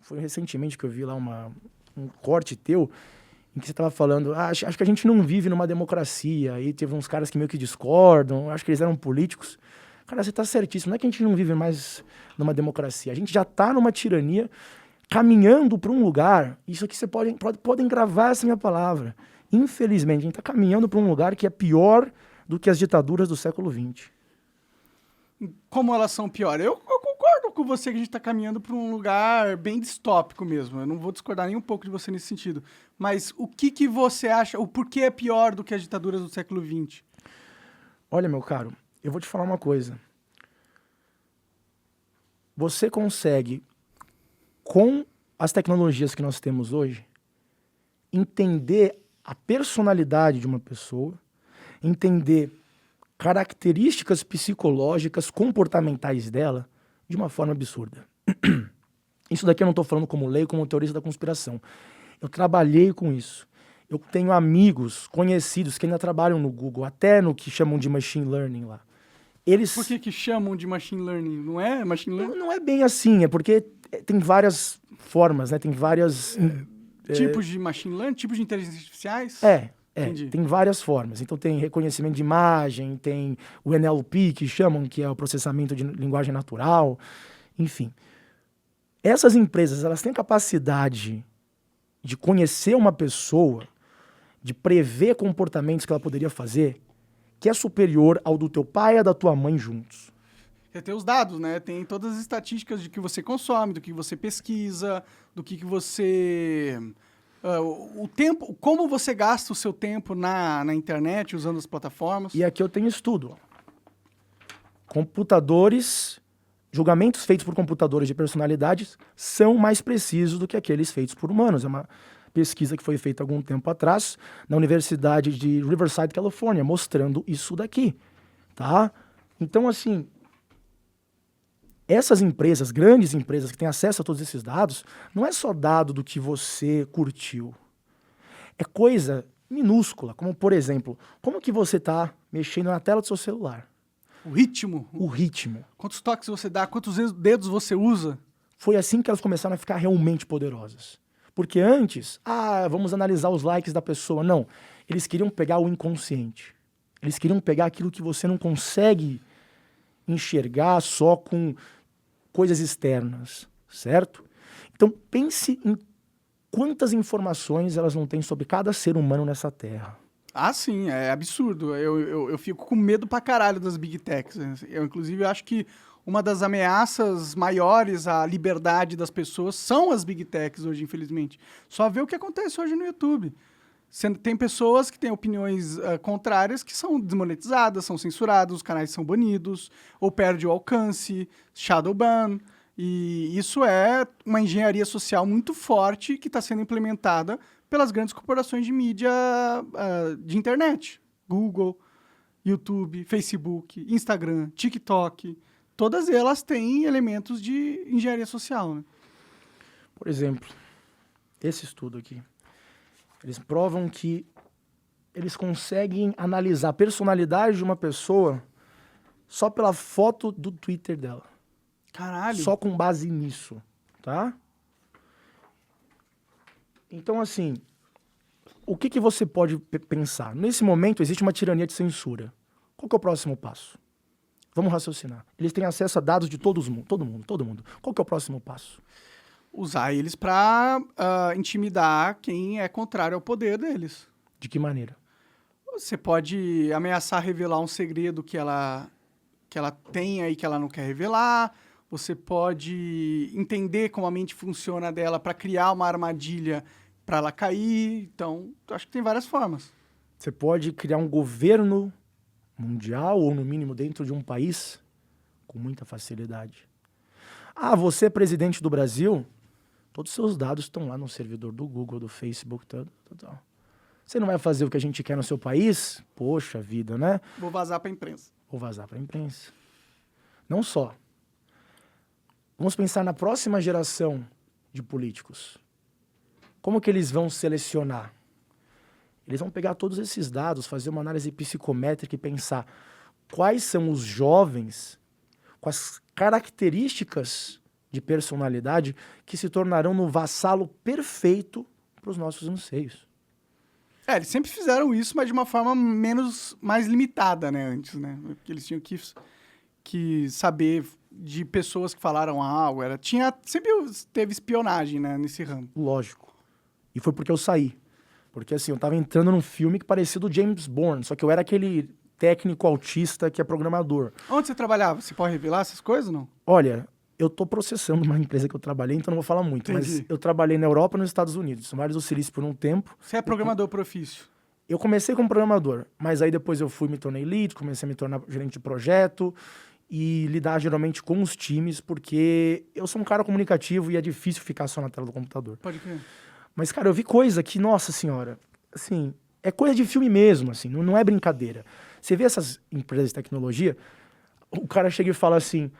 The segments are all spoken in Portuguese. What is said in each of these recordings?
Foi recentemente que eu vi lá um corte teu em que você estava falando, acho que a gente não vive numa democracia, aí teve uns caras que meio que discordam, acho que eles eram políticos. Cara, você está certíssimo, não é que a gente não vive mais numa democracia, a gente já está numa tirania, caminhando para um lugar, isso aqui podem gravar essa minha palavra, infelizmente, a gente está caminhando para um lugar que é pior do que as ditaduras do século XX. Como elas são piores? Eu concordo com você que a gente está caminhando para um lugar bem distópico mesmo. Eu não vou discordar nem um pouco de você nesse sentido. Mas o que você acha, o porquê é pior do que as ditaduras do século XX? Olha, meu caro, eu vou te falar uma coisa. Você consegue, com as tecnologias que nós temos hoje, entender a personalidade de uma pessoa, entender características psicológicas, comportamentais dela, de uma forma absurda. Isso daqui eu não estou falando como leigo, como teorista da conspiração. Eu trabalhei com isso. Eu tenho amigos, conhecidos, que ainda trabalham no Google, até no que chamam de machine learning lá. Eles... Por que chamam de machine learning? Não é machine learning? Não é bem assim, é porque tem várias formas, né? Tem várias... Tipos de machine learning? Tipos de inteligências artificiais? Tem várias formas. Então tem reconhecimento de imagem, tem o NLP, que chamam, que é o processamento de linguagem natural, enfim. Essas empresas, elas têm capacidade de conhecer uma pessoa, de prever comportamentos que ela poderia fazer, que é superior ao do teu pai e da tua mãe juntos. Tem os dados, né? Tem todas as estatísticas de que você consome, do que você pesquisa, do que você... o tempo, como você gasta o seu tempo na internet, usando as plataformas. E aqui eu tenho estudo. Computadores, julgamentos feitos por computadores de personalidades são mais precisos do que aqueles feitos por humanos. É uma pesquisa que foi feita algum tempo atrás na Universidade de Riverside, Califórnia, mostrando isso daqui, tá? Então, assim, essas empresas, grandes empresas que têm acesso a todos esses dados, não é só dado do que você curtiu. É coisa minúscula, como, por exemplo, como que você está mexendo na tela do seu celular. O ritmo. O ritmo. Quantos toques você dá, quantos dedos você usa. Foi assim que elas começaram a ficar realmente poderosas. Porque antes, vamos analisar os likes da pessoa. Não, eles queriam pegar o inconsciente. Eles queriam pegar aquilo que você não consegue enxergar só com coisas externas, certo? Então pense em quantas informações elas não têm sobre cada ser humano nessa Terra. Ah, sim, é absurdo. Eu fico com medo pra caralho das Big Techs. Eu, inclusive, acho que uma das ameaças maiores à liberdade das pessoas são as Big Techs hoje, infelizmente. Só vê o que acontece hoje no YouTube. Tem pessoas que têm opiniões contrárias que são desmonetizadas, são censuradas, os canais são banidos, ou perde o alcance, shadow ban. E isso é uma engenharia social muito forte que está sendo implementada pelas grandes corporações de mídia de internet. Google, YouTube, Facebook, Instagram, TikTok. Todas elas têm elementos de engenharia social, né? Por exemplo, esse estudo aqui. Eles provam que eles conseguem analisar a personalidade de uma pessoa só pela foto do Twitter dela. Caralho! Só com base nisso, tá? Então, assim, o que você pode pensar? Nesse momento, existe uma tirania de censura. Qual que é o próximo passo? Vamos raciocinar. Eles têm acesso a dados de todo mundo. Qual que é o próximo passo? Usar eles para intimidar quem é contrário ao poder deles. De que maneira? Você pode ameaçar revelar um segredo que ela tenha e que ela não quer revelar. Você pode entender como a mente funciona dela para criar uma armadilha para ela cair. Então, acho que tem várias formas. Você pode criar um governo mundial, ou no mínimo dentro de um país, com muita facilidade. Você é presidente do Brasil? Todos os seus dados estão lá no servidor do Google, do Facebook, tudo. Você não vai fazer o que a gente quer no seu país? Poxa vida, né? Vou vazar para a imprensa. Vou vazar para a imprensa. Não só. Vamos pensar na próxima geração de políticos. Como que eles vão selecionar? Eles vão pegar todos esses dados, fazer uma análise psicométrica e pensar quais são os jovens com as características de personalidade que se tornarão no vassalo perfeito para os nossos anseios. Eles sempre fizeram isso, mas de uma forma mais limitada, né, antes, né? Porque eles tinham que saber de pessoas que falaram algo. Sempre teve espionagem, né, nesse ramo. Lógico. E foi porque eu saí. Porque assim, eu tava entrando num filme que parecia do James Bond, só que eu era aquele técnico autista que é programador. Onde você trabalhava? Você pode revelar essas coisas ou não? Olha, eu tô processando uma empresa que eu trabalhei, então não vou falar muito. Entendi. Mas eu trabalhei na Europa e nos Estados Unidos, no Vale do Silício por um tempo. Você é programador por ofício? Eu comecei como programador, mas aí depois eu me tornei lead, comecei a me tornar gerente de projeto e lidar geralmente com os times, porque eu sou um cara comunicativo e é difícil ficar só na tela do computador. Pode crer. Mas, cara, eu vi coisa que, nossa senhora, assim, é coisa de filme mesmo, assim, não é brincadeira. Você vê essas empresas de tecnologia, o cara chega e fala assim,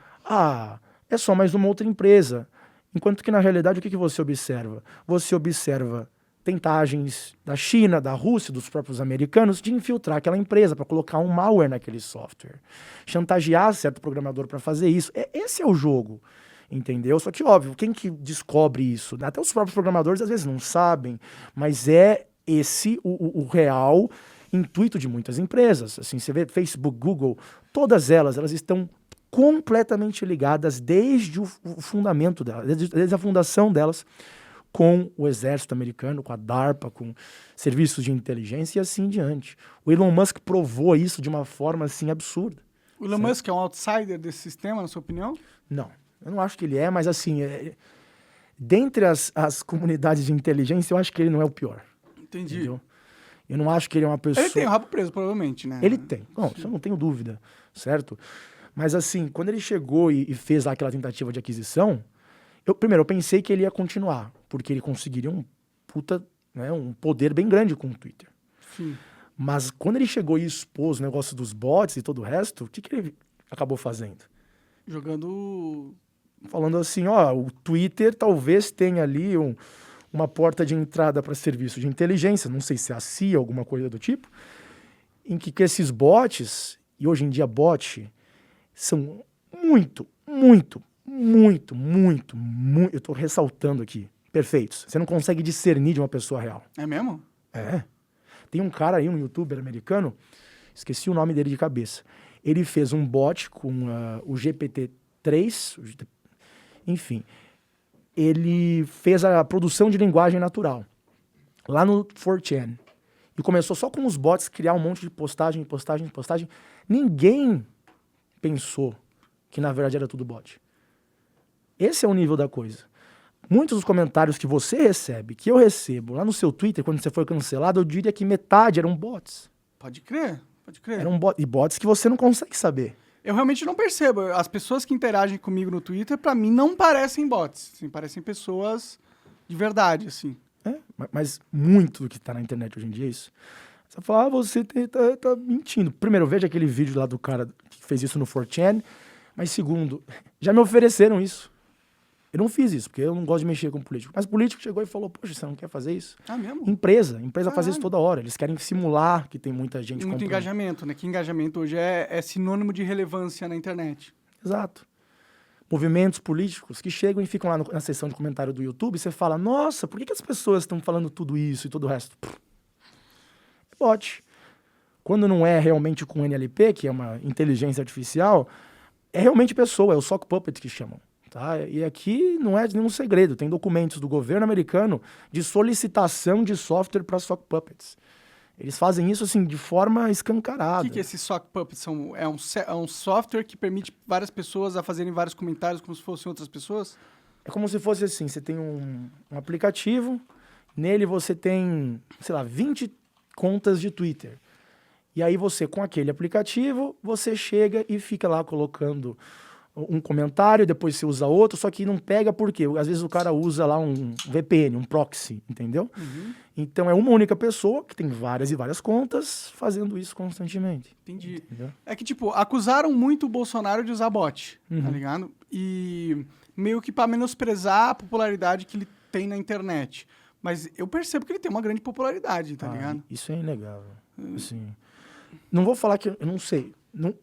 é só mais uma outra empresa. Enquanto que, na realidade, o que você observa? Você observa tentagens da China, da Rússia, dos próprios americanos, de infiltrar aquela empresa para colocar um malware naquele software. Chantagear certo programador para fazer isso. Esse é o jogo, entendeu? Só que, óbvio, quem que descobre isso? Até os próprios programadores, às vezes, não sabem, mas é esse o real intuito de muitas empresas. Assim, você vê Facebook, Google, todas elas estão completamente ligadas desde o fundamento delas, desde a fundação delas, com o exército americano, com a DARPA, com serviços de inteligência e assim diante. O Elon Musk provou isso de uma forma assim absurda. O Elon Musk é um outsider desse sistema, na sua opinião? Não, eu não acho que ele é, mas assim, dentre as comunidades de inteligência, eu acho que ele não é o pior. Entendi. Entendeu? Eu não acho que ele é uma pessoa... Ele tem o rabo preso, provavelmente, né? Ele tem. Não, isso eu não tenho dúvida, certo? Mas assim, quando ele chegou e fez lá aquela tentativa de aquisição, eu pensei que ele ia continuar, porque ele conseguiria um poder bem grande com o Twitter. Sim. Mas quando ele chegou e expôs o negócio dos bots e todo o resto, o que ele acabou fazendo? Jogando... Falando assim, o Twitter talvez tenha ali uma porta de entrada para serviço de inteligência, não sei se é a CIA, alguma coisa do tipo, em que esses bots, e hoje em dia bot, são muito, eu tô ressaltando aqui, perfeitos. Você não consegue discernir de uma pessoa real. É mesmo? É. Tem um cara aí, um youtuber americano, esqueci o nome dele de cabeça. Ele fez um bot com o GPT-3, enfim. Ele fez a produção de linguagem natural, lá no 4chan. E começou só com os bots criar um monte de postagem. Ninguém pensou que na verdade era tudo bot. Esse é o nível da coisa. Muitos dos comentários que você recebe, que eu recebo lá no seu Twitter, quando você foi cancelado, eu diria que metade eram bots. Pode crer. Eram e bots que você não consegue saber. Eu realmente não percebo. As pessoas que interagem comigo no Twitter, pra mim, não parecem bots. Assim, parecem pessoas de verdade, assim. Mas muito do que tá na internet hoje em dia é isso. Você fala, você tá mentindo. Primeiro, veja aquele vídeo lá do cara que fez isso no 4chan. Mas segundo, já me ofereceram isso. Eu não fiz isso, porque eu não gosto de mexer com político. Mas o político chegou e falou, poxa, você não quer fazer isso? Ah, mesmo? Empresa faz isso toda hora. Eles querem simular que tem muita gente comprando. Muito engajamento, né? Que engajamento hoje é sinônimo de relevância na internet. Exato. Movimentos políticos que chegam e ficam lá na seção de comentário do YouTube e você fala, nossa, por que as pessoas estão falando tudo isso e todo o resto? É bot. Quando não é realmente com NLP, que é uma inteligência artificial, é realmente pessoa, é o sock puppet que chamam. Tá? E aqui não é nenhum segredo, tem documentos do governo americano de solicitação de software para sock puppets. Eles fazem isso assim de forma escancarada. O que esses sock puppets são? É um software que permite várias pessoas a fazerem vários comentários como se fossem outras pessoas? É como se fosse assim, você tem um aplicativo, nele você tem, sei lá, 20 contas de Twitter. E aí você, com aquele aplicativo, você chega e fica lá colocando um comentário, depois você usa outro, só que não pega por quê? Às vezes o cara usa lá um VPN, um proxy, entendeu? Uhum. Então é uma única pessoa que tem várias e várias contas fazendo isso constantemente. Entendi. Entendeu? É que, tipo, acusaram muito o Bolsonaro de usar bot, tá Uhum. ligado? E meio que pra menosprezar a popularidade que ele tem na internet. Mas eu percebo que ele tem uma grande popularidade, tá ligado? Isso é inegável. Assim, não vou falar que eu não sei.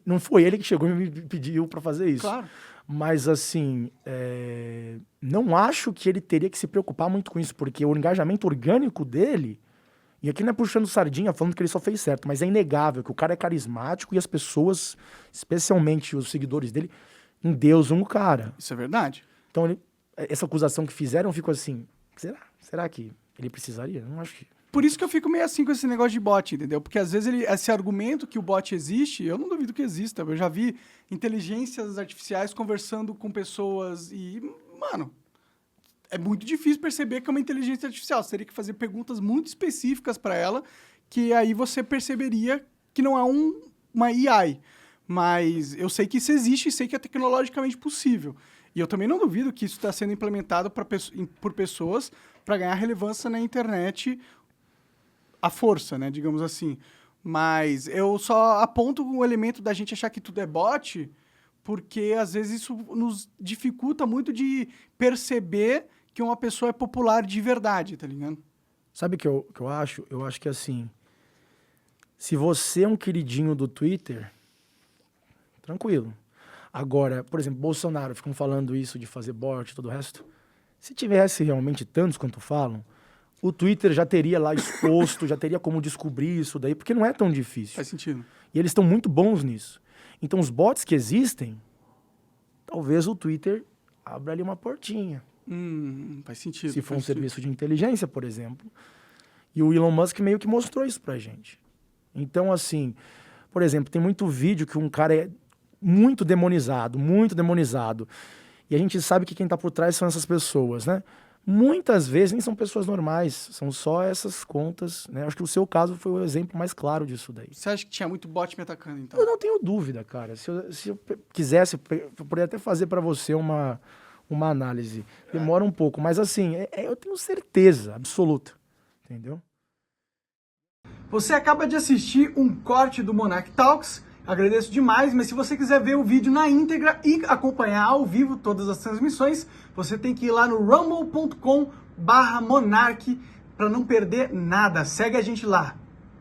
Não foi ele que chegou e me pediu pra fazer isso. Claro. Mas, assim, não acho que ele teria que se preocupar muito com isso, porque o engajamento orgânico dele, e aqui não é puxando sardinha, falando que ele só fez certo, mas é inegável que o cara é carismático e as pessoas, especialmente os seguidores dele, endeusam o cara. Isso é verdade. Então, essa acusação que fizeram, eu fico assim, será que ele precisaria? Não acho que... Por isso que eu fico meio assim com esse negócio de bot, entendeu? Porque às vezes esse argumento que o bot existe, eu não duvido que exista. Eu já vi inteligências artificiais conversando com pessoas e, mano, é muito difícil perceber que é uma inteligência artificial. Você teria que fazer perguntas muito específicas para ela, que aí você perceberia que não é uma AI. Mas eu sei que isso existe e sei que é tecnologicamente possível. E eu também não duvido que isso está sendo implementado por pessoas para ganhar relevância na internet à força, né, digamos assim. Mas eu só aponto o elemento da gente achar que tudo é bot, porque às vezes isso nos dificulta muito de perceber que uma pessoa é popular de verdade, tá ligado? Sabe o que eu acho? Eu acho que, assim, se você é um queridinho do Twitter, tranquilo. Agora, por exemplo, Bolsonaro, ficam falando isso de fazer bot e todo o resto. Se tivesse realmente tantos quanto falam, o Twitter já teria lá exposto, já teria como descobrir isso daí, porque não é tão difícil. Faz sentido. E eles estão muito bons nisso. Então, os bots que existem, talvez o Twitter abra ali uma portinha. Faz sentido. Se for faz um serviço de inteligência, por exemplo. E o Elon Musk meio que mostrou isso pra gente. Então, assim, por exemplo, tem muito vídeo que um cara é muito demonizado. E a gente sabe que quem tá por trás são essas pessoas, né? Muitas vezes nem são pessoas normais, são só essas contas, né? Acho que o seu caso foi o exemplo mais claro disso daí. Você acha que tinha muito bot me atacando, então? Eu não tenho dúvida, cara. Se eu quisesse, eu poderia até fazer para você uma análise. Demora um pouco, mas assim, eu tenho certeza absoluta, entendeu? Você acaba de assistir um corte do Monarch Talks. Agradeço demais, mas se você quiser ver o vídeo na íntegra e acompanhar ao vivo todas as transmissões, você tem que ir lá no rumble.com/monarch para não perder nada. Segue a gente lá.